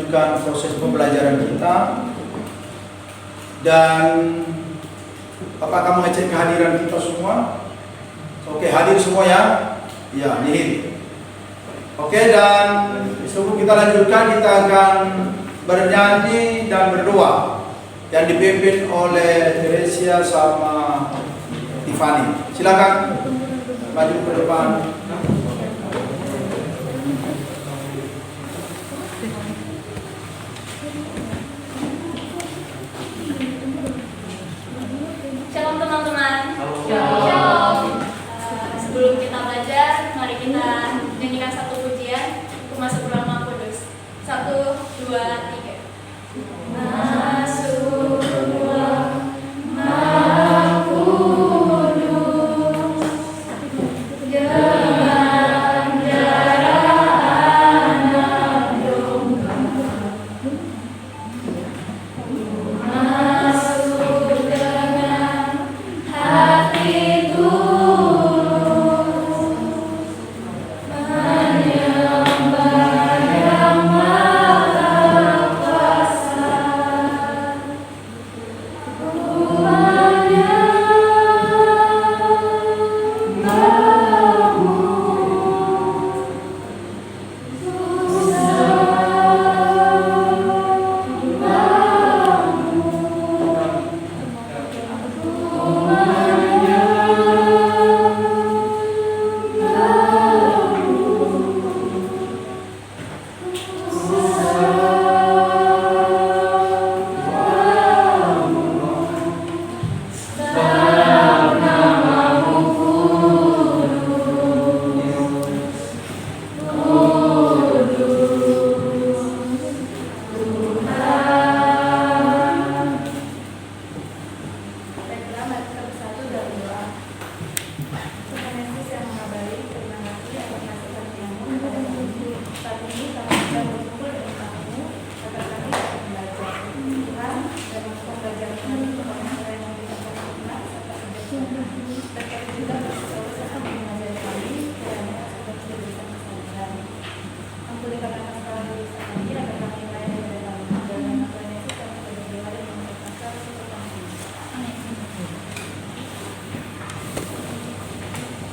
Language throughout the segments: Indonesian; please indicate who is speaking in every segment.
Speaker 1: melanjutkan proses pembelajaran kita. Dan apakah mengecek kehadiran kita semua? Oke, hadir semua ya? Ya, nihil. Oke, dan sebelum kita lanjutkan, kita akan bernyanyi dan berdoa yang dipimpin oleh Teresia sama Tiffany. Silakan maju ke depan.
Speaker 2: Shalom teman-teman. Shalom. Sebelum kita belajar, mari kita nyanyikan satu pujian untuk masuk ke Maha Kudus. 1, 2, 3. Masuklah Maha Kudus dengan darah anak domba. Masuk dengan hati tulus menyembah Yang Maha Kuasa.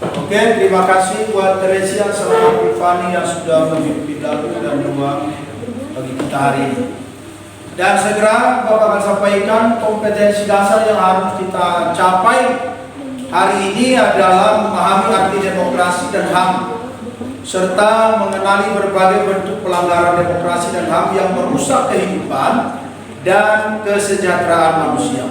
Speaker 1: Oke, terima kasih buat Teresia sama Tiffany yang sudah memimpin lagu dan doa bagi kita hari ini. Dan segera Bapak akan sampaikan kompetensi dasar yang harus kita capai hari ini adalah memahami arti demokrasi dan HAM, serta mengenali berbagai bentuk pelanggaran demokrasi dan HAM yang merusak kehidupan dan kesejahteraan manusia.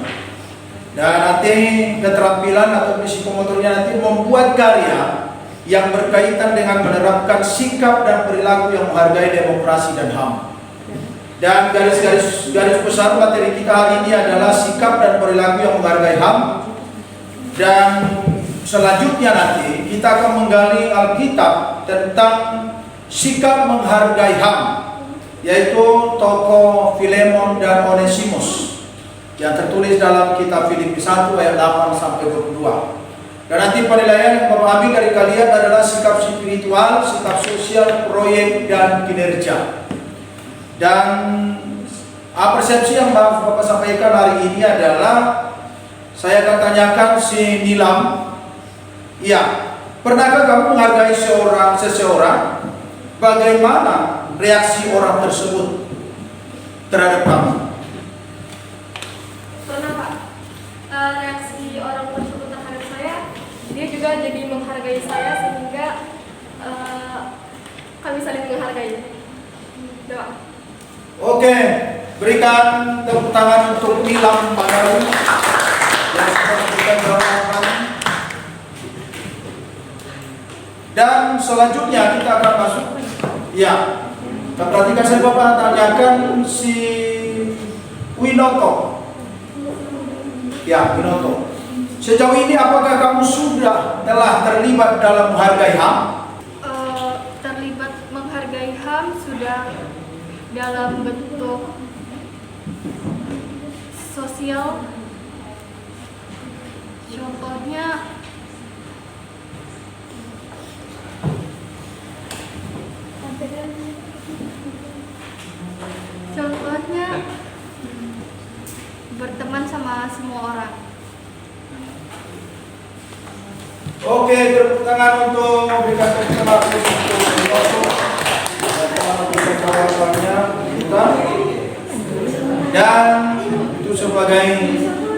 Speaker 1: Dan nanti keterampilan atau psikomotornya nanti membuat karya yang berkaitan dengan menerapkan sikap dan perilaku yang menghargai demokrasi dan HAM. Dan garis besar materi kita hari ini adalah sikap dan perilaku yang menghargai HAM. Dan selanjutnya nanti kita akan menggali Alkitab tentang sikap menghargai HAM, yaitu tokoh Filemon dan Onesimus yang tertulis dalam kitab Filipi 1 ayat 8 sampai 22. Dan nanti penilaian yang Bapak ambil dari kalian adalah sikap spiritual, sikap sosial, proyek, dan kinerja. Dan persepsi yang Bapak sampaikan hari ini adalah, saya akan tanyakan si Nilam, ya, pernahkah kamu menghargai seseorang? Bagaimana reaksi orang tersebut terhadap kamu?
Speaker 2: Reaksi orang tersebut terhadap saya, dia juga jadi menghargai saya sehingga kami saling menghargai. Doa.
Speaker 1: Oke, berikan tepuk tangan untuk Nilam Padaru yang sudah memberikan jawaban. Dan selanjutnya kita akan masuk. Ya, perhatikan saya Bapak tanyakan si Winoto. Ya, Winoto. Sejauh ini apakah kamu telah terlibat dalam menghargai HAM?
Speaker 2: Terlibat menghargai HAM sudah dalam bentuk sosial. Contohnya
Speaker 3: berteman sama semua orang.
Speaker 1: Oke, tepuk tangan untuk memberikan tepuk tangan untuk teman-teman kita. Dan itu sebagai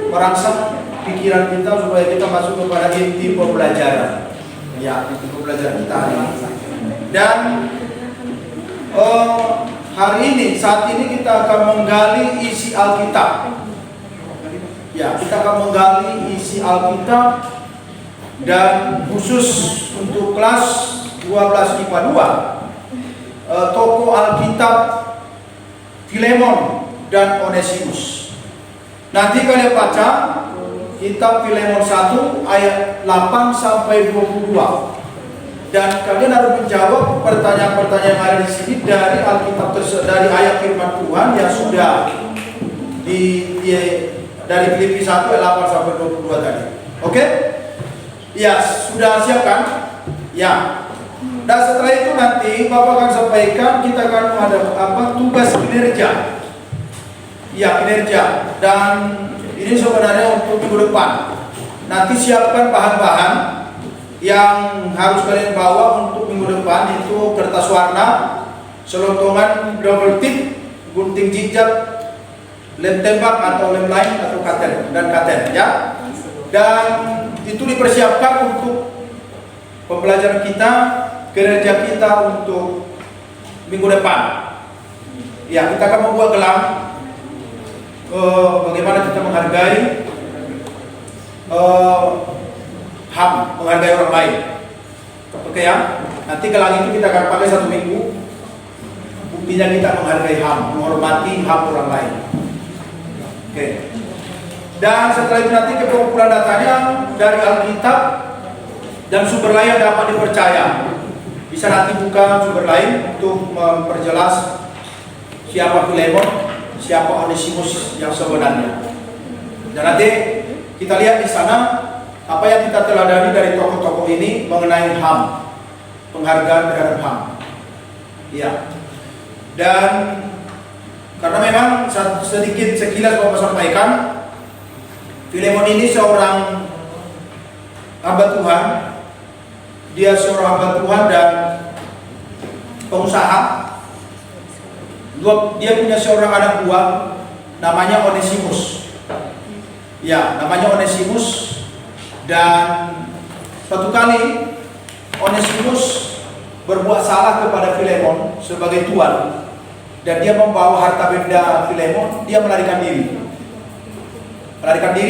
Speaker 1: merangsang pikiran kita supaya kita masuk kepada inti pembelajaran. Ya, inti pembelajaran kita hari ini. Dan hari ini, saat ini kita akan menggali isi Alkitab. Ya, kita akan menggali isi Alkitab dan khusus untuk kelas 12 IPA 2, tokoh Alkitab Filemon dan Onesimus. Nanti kalian baca kitab Filemon 1 ayat 8 sampai 22. Dan kalian harus menjawab pertanyaan-pertanyaan yang ada di sini dari Alkitab dari ayat firman Tuhan yang sudah dari Filipi 1 ayat 8 sampai 22 tadi. Oke? Ya, sudah siap kan? Ya. Dan setelah itu nanti Bapak akan sampaikan kita akan ada tugas kinerja. Ya, kinerja. Dan ini sebenarnya untuk minggu depan. Nanti siapkan bahan-bahan yang harus kalian bawa untuk minggu depan, itu kertas warna, selontongan double tip, gunting jejak, lem tembak atau lem lain atau katen dan katen ya. Dan itu dipersiapkan untuk pembelajaran kita, kerja kita untuk minggu depan. Ya, kita akan membuat gelang bagaimana kita menghargai HAM, menghargai orang lain. Oke ya, nanti gelang itu kita akan pakai 1 minggu. Buktinya kita menghargai HAM, menghormati HAM orang lain. Oke. Dan setelah itu nanti pengumpulan datanya dari Alkitab dan sumber lain yang dapat dipercaya. Bisa nanti buka sumber lain untuk memperjelas siapa Filemon, siapa Onesimus yang sebenarnya. Dan nanti kita lihat di sana apa yang kita teladani dari tokoh-tokoh ini mengenai HAM, penghargaan terhadap HAM. Iya. Dan karena memang sedikit sekilas Bapak sampaikan, Filemon ini seorang hamba Tuhan. Dia seorang hamba Tuhan dan pengusaha. Dia punya seorang anak buah namanya Onesimus. Ya, namanya Onesimus. Dan suatu kali Onesimus berbuat salah kepada Filemon sebagai tuan, dan dia membawa harta benda Filemon. Dia melarikan diri.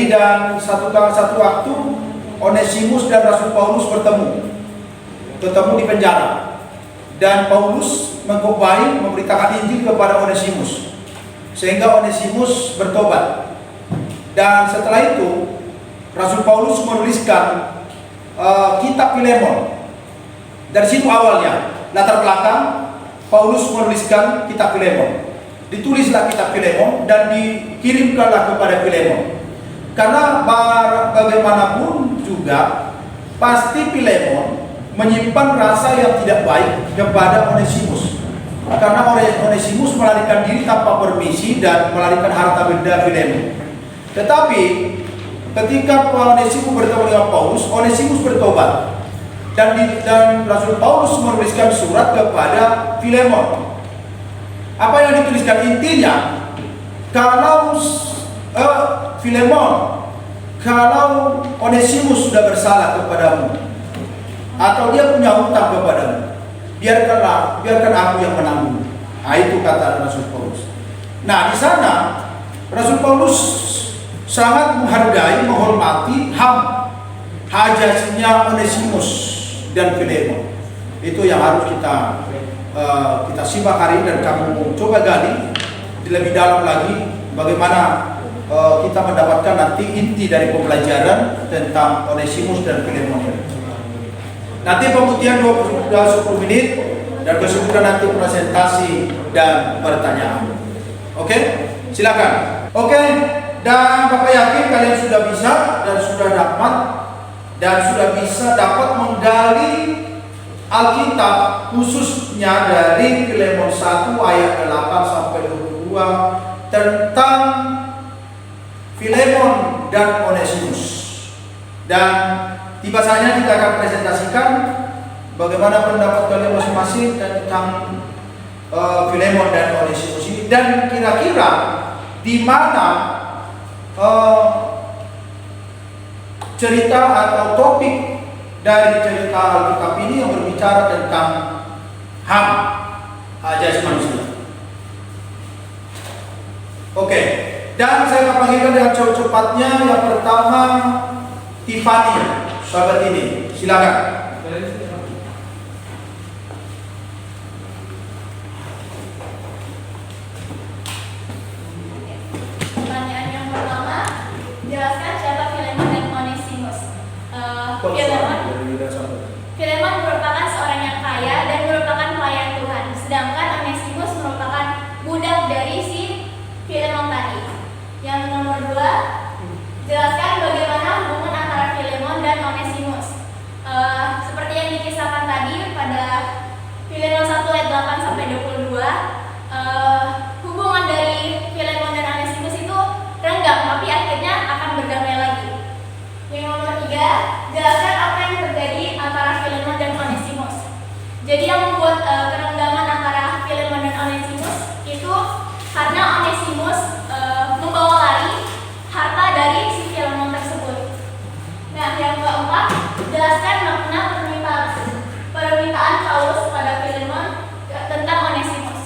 Speaker 1: Dan satu waktu Onesimus dan Rasul Paulus bertemu di penjara, dan Paulus mengkhotbah memberitakan Injil kepada Onesimus sehingga Onesimus bertobat. Dan setelah itu Rasul Paulus menuliskan kitab Filemon. Dari situ awalnya latar belakang Paulus menuliskan kitab Filemon. Ditulislah kitab Filemon dan dikirimkanlah kepada Filemon. Karena bagaimanapun juga pasti Filemon menyimpan rasa yang tidak baik kepada Onesimus. Karena Onesimus melarikan diri tanpa permisi dan melarikan harta benda Filemon. Tetapi ketika Onesimus bertemu dengan Paulus, Onesimus bertobat. Dan Rasul Paulus menuliskan surat kepada Filemon. Apa yang dituliskan intinya, kalau Filemon, kalau Onesimus sudah bersalah kepadamu atau dia punya hutang kepadamu, biarkan aku yang menanggung. Nah, itu kata Rasul Paulus. Nah, di sana Rasul Paulus sangat menghargai, menghormati HAM, hajatnya Onesimus dan Filemon. Itu yang harus kita simak hari ini, dan kamu coba gali lebih dalam lagi bagaimana kita mendapatkan nanti inti dari pembelajaran tentang Onesimus dan Filemon. Nanti pembuktian 10 menit dan kemudian nanti presentasi dan pertanyaan. Oke? Silakan. Oke, dan Bapak yakin kalian sudah bisa dan sudah dapat menggali Alkitab, khususnya dari Filemon 1 ayat 8 sampai 22 tentang Filemon dan Onesimus. Dan tiba saatnya kita akan presentasikan bagaimana pendapat kalian masing-masing tentang Filemon dan Onesimus ini, dan kira-kira di mana cerita atau topik dari cerita Alkitab ini yang berbicara tentang HAM, hak asasi manusia. Oke, dan saya akan panggilkan dengan cepatnya. Yang pertama, Tiffany, sahabat ini, silakan.
Speaker 2: Pertanyaan yang pertama, jelaskan siapa Filemon dan Onesimus. Filemon merupakan seorang yang kaya dan merupakan pelayan Tuhan, sedangkan Onesimus merupakan budak dari si Filemon tadi. Yang nomor 2, jelaskan bagaimana hubungan antara Filemon dan Onesimus. Seperti yang dikisahkan tadi pada Filemon 1 ayat 8 sampai 22, hubungan dari Filemon dan Onesimus itu renggang, tapi akhirnya akan berdamai lagi. Yang nomor 3, jelaskan apa yang terjadi antara Filemon dan Onesimus. Jadi yang membuat kerenggangan antara Filemon dan Onesimus itu karena Onesimus membawa lari harta dari si Filemon tersebut. Nah, yang keempat, jelaskan makna permintaan Paulus pada Filemon tentang Onesimus.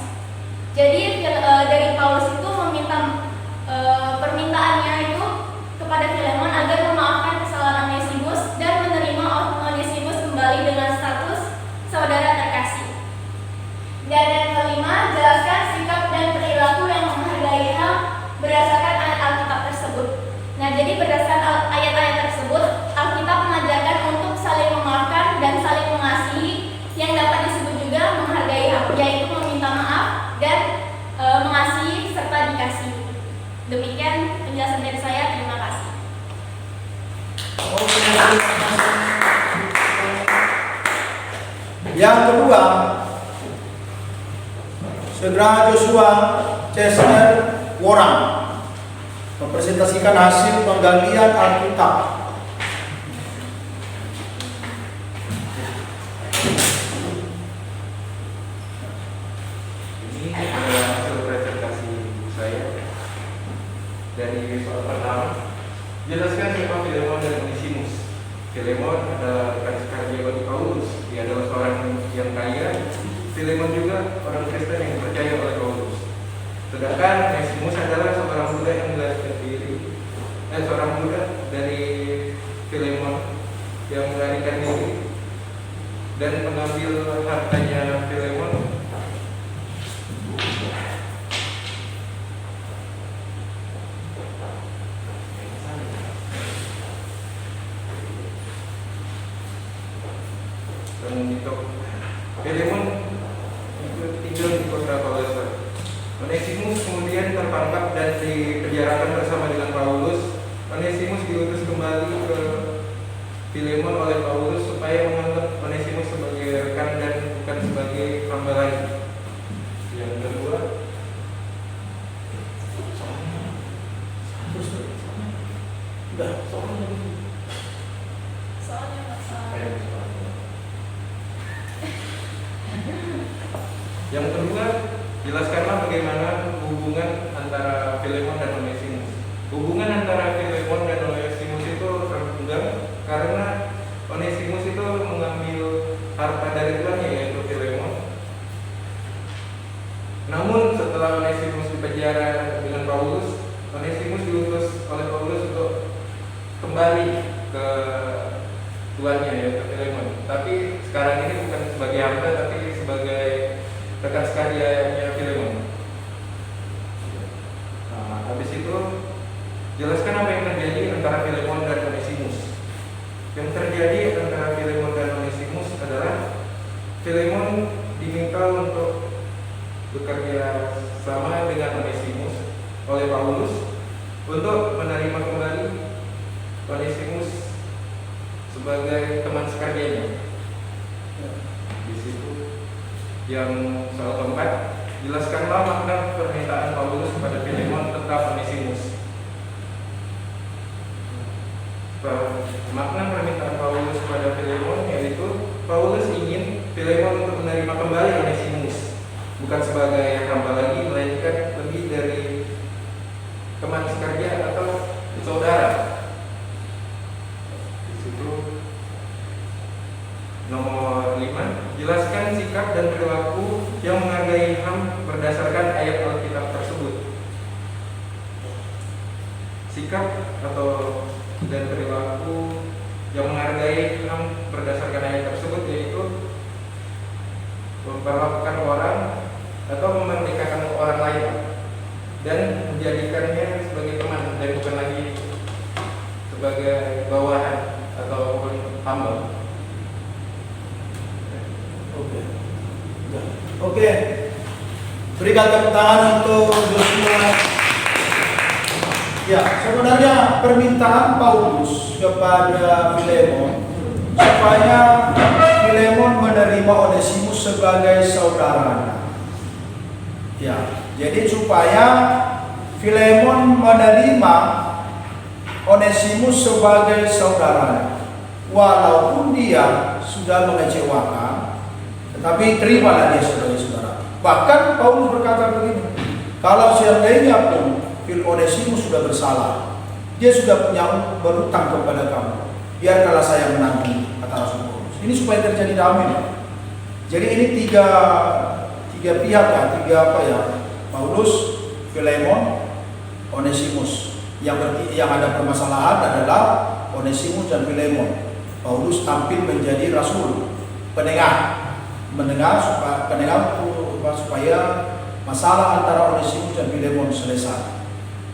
Speaker 2: Jadi dari Paulus itu meminta permintaannya itu kepada Filemon agar memaafkan kesalahan Onesimus dan menerima Onesimus kembali dengan status saudara terkasih. Dan yang kelima, jelaskan sikap dan perilaku yang menghargai HAM berdasarkan ayat Alkitab tersebut. Nah, jadi berdasarkan ayat-ayat tersebut, Alkitab mengajarkan untuk saling memaafkan dan saling mengasihi, yang dapat disebut juga menghargai HAM, yaitu meminta maaf dan mengasihi serta dikasihi. Demikian penjelasan dari saya. Terima kasih.
Speaker 1: Yang kedua, Saudara Joshua Chester Warren mempresentasikan hasil penggalian Alkitab.
Speaker 3: Ini adalah hasil presentasi saya dari soal pertama. Jelaskan siapa Filemon dan Onesimus. Filemon adalah rekan sekerja bagi Paulus. Dia adalah seorang yang kaya. Filemon juga orang Kristen yang dipercaya oleh Paulus. Sedangkan Onesimus adalah seorang budak yang melarikan diri. Seorang budak dari Filemon yang melarikan diri dan mengambil hartanya Filemon. Filemon tinggal di kota Kolose. Onesimus kemudian tertangkap dan dipenjarakan bersama dengan Paulus. Onesimus diutus kembali ke Filemon oleh Paulus supaya menganggap Onesimus sebagai rekan dan bukan sebagai hamba lagi. Yang kedua, yang kedua, jelaskanlah bagaimana hubungan antara Filemon dan Onesimus. Hubungan antara Filemon dan Onesimus itu renggang karena Onesimus itu mengambil harta dari tuannya, yaitu Filemon. Namun setelah Onesimus dipenjara dengan Paulus, Onesimus diutus oleh Paulus untuk kembali ke tuannya, yaitu Filemon. Tapi sekarang ini bukan sebagai hamba, tapi sebagai rekan sekaryanya Filemon. Nah, habis itu jelaskan apa yang terjadi antara Filemon dan Onesimus. Yang terjadi antara Filemon dan Onesimus adalah Filemon diminta untuk bekerja sama dengan Onesimus oleh Paulus untuk menerima kembali Onesimus sebagai teman sekaryanya. Di situ yang soal keempat, jelaskanlah makna permintaan Paulus kepada Filemon tentang Onesimus. bukan sebagai hamba lagi, melainkan lebih dari teman sekerja atau saudara. Di situ nomor 5, jelaskan sikap dan perilaku yang menghargai HAM berdasarkan ayat Alkitab tersebut. Sikap atau dan perilaku yang menghargai HAM berdasarkan ayat tersebut yaitu memperlakukan orang atau memerdekakan orang lain dan menjadikannya sebagai teman dan bukan lagi sebagai bawahan atau hamba.
Speaker 1: Oke. Berikan tepuk tangan untuk Joshua. Ya, sebenarnya permintaan Paulus kepada Filemon supaya Filemon menerima Onesimus sebagai saudaranya. Ya, jadi supaya Filemon menerima Onesimus sebagai saudaranya. Walaupun dia sudah mengecewakan, tetapi terimalah dia sebagai saudara. Bahkan Paulus berkata begini, kalau seandainya pun Onesimus sudah bersalah, dia sudah punya berutang kepada kamu, biarkanlah saya menanggung, kata Rasul Paulus. Ini supaya terjadi damai. Jadi ini tiga pihak ya, Paulus, Filemon, Onesimus. Yang ada permasalahan adalah Onesimus dan Filemon. Paulus tampil menjadi rasul, penengah supaya masalah antara Onesimus dan Filemon selesai.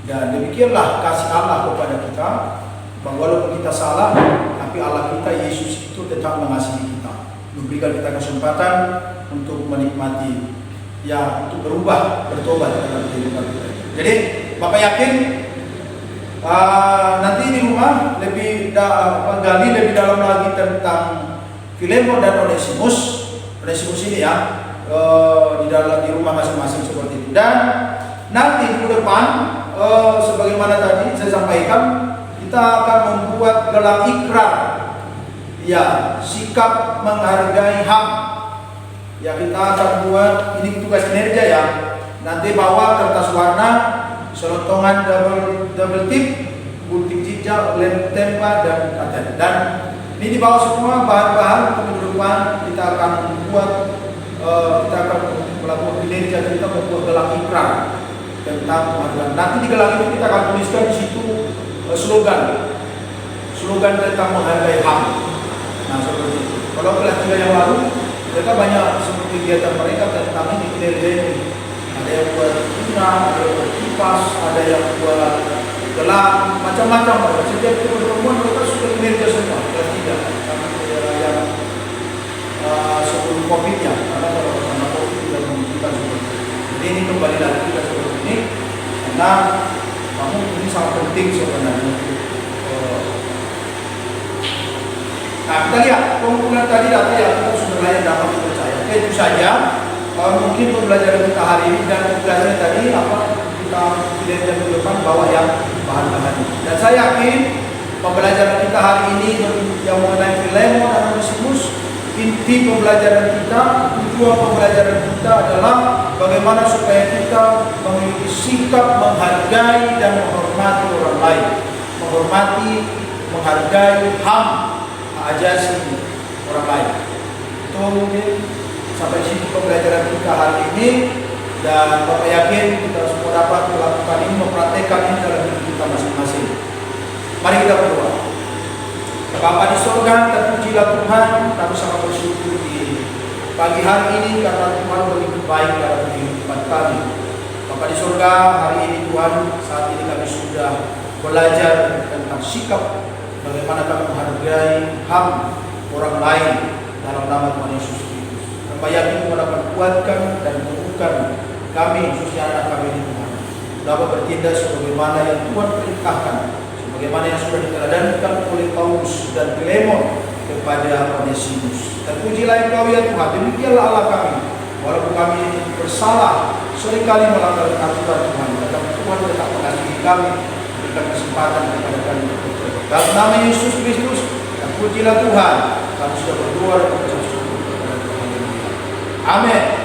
Speaker 1: Dan demikianlah kasih Allah kepada kita, bahwa walaupun kita salah, tapi Allah kita Yesus itu tetap mengasihi kita, memberikan kita kesempatan untuk menikmati, ya, untuk berubah, bertobat dalam kehidupan kita. Jadi Bapak yakin nanti di rumah gali lebih dalam lagi tentang Filemon dan Onesimus ini ya, di rumah masing-masing seperti itu. Dan nanti minggu depan sebagaimana tadi saya sampaikan, kita akan membuat gelang ikrar, ya, sikap menghargai HAM. Ya, kita akan buat, ini tugas kinerja ya. Nanti bawa kertas warna, selotongan double tip, gunting jejak, lem tempa dan katen. Dan ini dibawa semua bahan-bahan untuk minggu depan kita akan membuat, kita akan melakukan kinerja, kita membuat gelang ikrar tentang penghargaan. Nanti di gelang itu kita akan tuliskan di situ slogan tentang menghargai HAM. Nah, seperti itu. Kalau kelas 3 yang lalu, mereka banyak seperti kegiatan mereka tentang ini kinerja ini. Ada yang buat tuna, ada yang buat kipas, ada yang buat gelang, macam-macam. Setiap pertemuan mereka sudah kinerja semua kelas 3. Yang sebelum COVID-nya, karena karena COVID tidak membutuhkan seperti itu. Jadi ini kembali lagi kita seperti ini, karena kamu ini sangat penting sebenarnya. Nah, kita lihat pengumpulan tadi data yang kita sudah layak dapat dipercaya. Oke, itu saja. Mungkin pembelajaran kita hari ini dan pembelajaran tadi kita lihat ke depan bahwa yang bahan-bahan. Dan saya yakin pembelajaran kita hari ini yang mengenai Filemon dan Onesimus, inti pembelajaran kita, tujuan pembelajaran kita adalah bagaimana supaya kita memiliki sikap menghargai dan menghormati orang lain, menghargai HAM, ajasi orang lain. Itu mungkin sampai sini pembelajaran kita hari ini, dan Bapak yakin kita semua dapat melakukan ini, mempraktekkan ini dalam hidup kita masing-masing. Mari kita berdoa. Bapa di surga, terpujilah Tuhan, kami sangat bersyukur di pagi hari ini karena Tuhan begitu baik dalam kehidupan kami. Bapa di surga, hari ini Tuhan, saat ini kami sudah belajar tentang sikap bagaimana kami menghargai HAM orang lain dalam nama Tuhan Yesus Kristus. Bapa yakin Tuhan akan kuatkan dan menumbuhkan kami, khususnya anak kami ini Tuhan, dapat bertindak sebagaimana yang Tuhan perintahkan, bagaimana yang sudah diteladankan oleh Paulus dan Filemon kepada Onesimus. Terpujilah Engkau ya Tuhan, demikianlah Allah kami. Walaupun kami bersalah, seringkali melanggar aturan Tuhan, tetapi Tuhan tetap mengasihi kami, berikan kesempatan kepada kami. Dalam nama Yesus Kristus, terpujilah Tuhan. Kami sudah berdoa dan bersyukur kepada Tuhan. Amin.